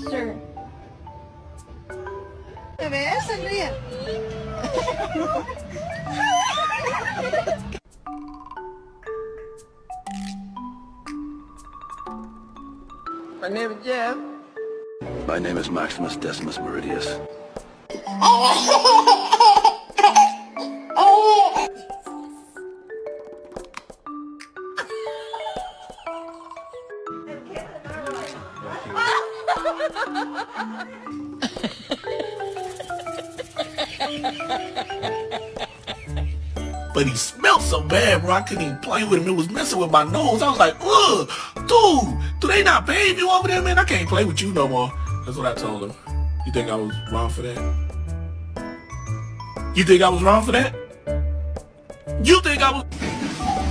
sister. ¿Ves? Sonríe. My name is Jeff. My name is Maximus Decimus Meridius. But he smelled so bad, bro. I couldn't even play with him. It was messing with my nose. I was like, ugh, dude, do they not pay you over there, man? I can't play with you no more. That's what I told him. You think I was wrong for that? You think I was wrong for that? You think I was...